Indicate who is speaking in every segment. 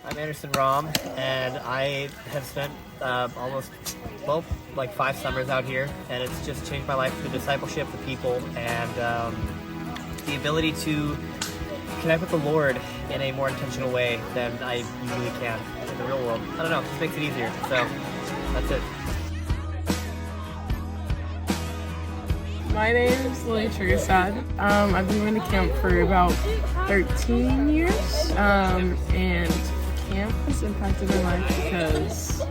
Speaker 1: I'm Anderson Rom, and I have spent almost 5 summers out here, and it's just changed my life through discipleship, the people, and the ability to connect with the Lord in a more intentional way than I usually can in the real world. I don't know, it just makes it easier. So that's it.
Speaker 2: My name is Lily Triggerstad. I've been going to camp for about 13 years, and camp has impacted my life because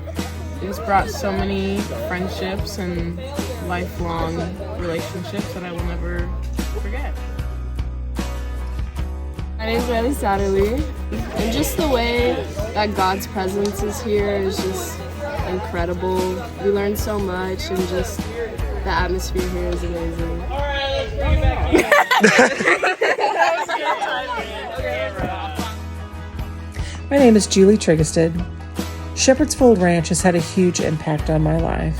Speaker 2: it's brought so many friendships and lifelong relationships that I will never forget. My name is Riley Satterley, and just the way that God's presence is here is just incredible. We learn so much, and just the atmosphere here is amazing. All right, bring it back.
Speaker 3: My name is Julie Triggerstad. Shepherd's Fold Ranch has had a huge impact on my life.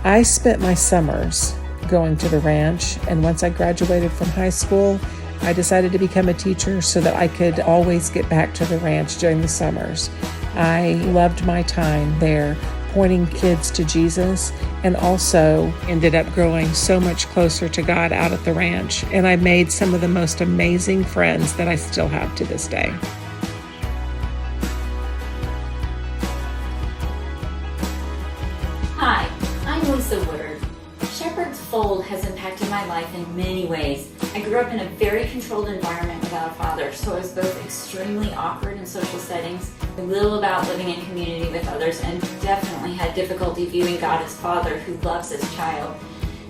Speaker 3: I spent my summers going to the ranch, and once I graduated from high school, I decided to become a teacher so that I could always get back to the ranch during the summers. I loved my time there, pointing kids to Jesus, and also ended up growing so much closer to God out at the ranch. And I made some of the most amazing friends that I still have to this day.
Speaker 4: Hi, I'm Lisa Woodard. Shepherd's Fold has impacted my life in many ways. I grew up in a very controlled environment without a father, so I was both extremely awkward in social settings, knew little about living in community with others, and definitely had difficulty viewing God as Father who loves his child.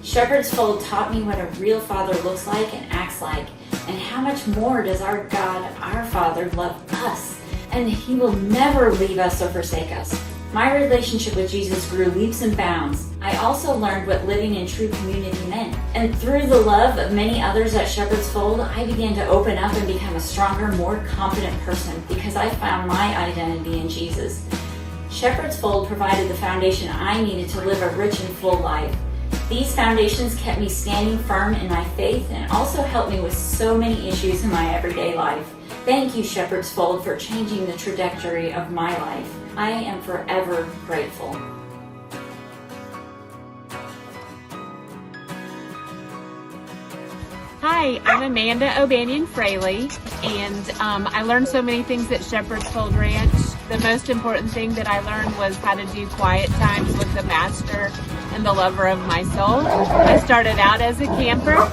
Speaker 4: Shepherd's Fold taught me what a real father looks like and acts like, and how much more does our God, our Father, love us, and he will never leave us or forsake us. My relationship with Jesus grew leaps and bounds. I also learned what living in true community meant. And through the love of many others at Shepherd's Fold, I began to open up and become a stronger, more confident person because I found my identity in Jesus. Shepherd's Fold provided the foundation I needed to live a rich and full life. These foundations kept me standing firm in my faith and also helped me with so many issues in my everyday life. Thank you, Shepherd's Fold, for changing the trajectory of my life. I am forever grateful.
Speaker 5: Hi, I'm Amanda O'Banion Fraley, and I learned so many things at Shepherd's Fold Ranch. The most important thing that I learned was how to do quiet times with the Master and the lover of my soul. I started out as a camper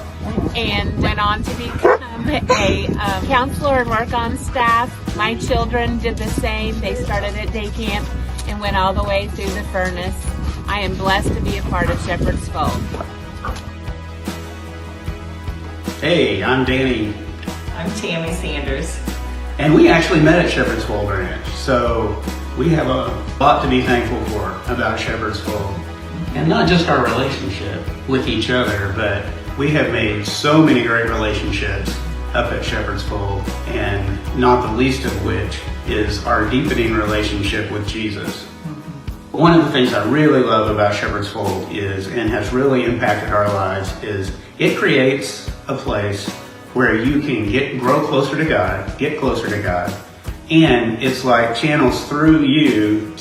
Speaker 5: and went on to become a counselor and work on staff. My children did the same. They started at day camp and went all the way through the furnace. I am blessed to be a part of Shepherd's Fold.
Speaker 6: Hey, I'm Danny.
Speaker 7: I'm Tammy Sanders.
Speaker 6: And we actually met at Shepherd's Fold Ranch, so we have a lot to be thankful for about Shepherd's Fold. And not just our relationship with each other, but we have made so many great relationships up at Shepherd's Fold, and not the least of which is our deepening relationship with Jesus. One of the things I really love about Shepherd's Fold is, and has really impacted our lives, is it creates a place where you can grow closer to God, get closer to God, and it's like channels through you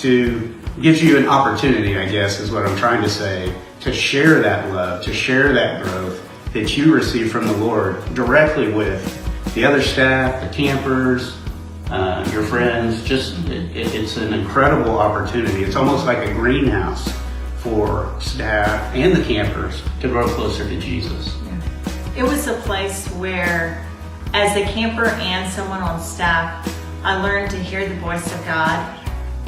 Speaker 6: gives you an opportunity, I guess is what I'm trying to say, to share that love, to share that growth that you receive from the Lord directly with the other staff, the campers, your friends. It's an incredible opportunity. It's almost like a greenhouse for staff and the campers to grow closer to Jesus.
Speaker 7: It was a place where, as a camper and someone on staff, I learned to hear the voice of God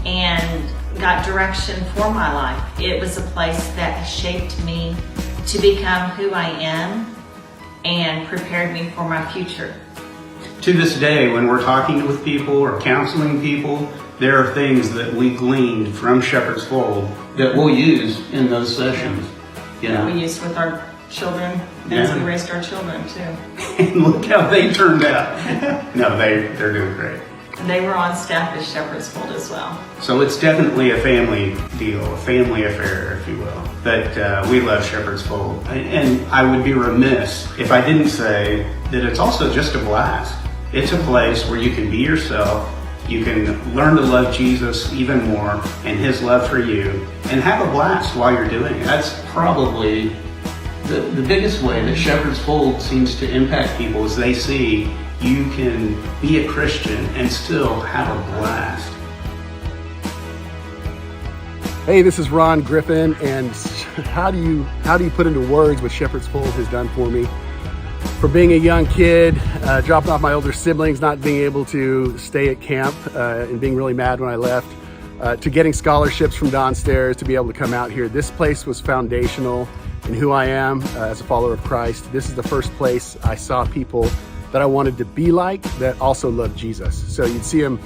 Speaker 7: and got direction for my life. It was a place that shaped me to become who I am and prepared me for my future.
Speaker 6: To this day, when we're talking with people or counseling people, there are things that we gleaned from Shepherd's Fold that we'll use in those sessions. You know?
Speaker 7: We used with our children as we raised our children too.
Speaker 6: And look how they turned out. No, they're doing great.
Speaker 7: They were on staff at Shepherd's Fold as well.
Speaker 6: So it's definitely a family deal, a family affair, if you will. But we love Shepherd's Fold. And I would be remiss if I didn't say that it's also just a blast. It's a place where you can be yourself You can learn to love Jesus even more and his love for you and have a blast while you're doing it. That's probably the biggest way that Shepherd's Fold seems to impact people is they see you can be a Christian and still have a blast.
Speaker 8: Hey, this is Ron Griffin, and how do you put into words what Shepherd's Fold has done for me? From being a young kid, dropping off my older siblings, not being able to stay at camp, and being really mad when I left, to getting scholarships from downstairs to be able to come out here. This place was foundational in who I am as a follower of Christ. This is the first place I saw people that I wanted to be like that also loved Jesus. So you'd see them,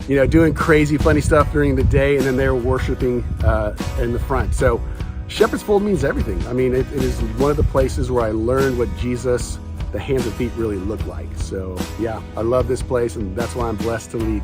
Speaker 8: doing crazy, funny stuff during the day, and then they were worshiping in the front. So Shepherd's Fold means everything. I mean, it is one of the places where I learned what Jesus, the hands and feet, really look like. So yeah, I love this place, and that's why I'm blessed to lead.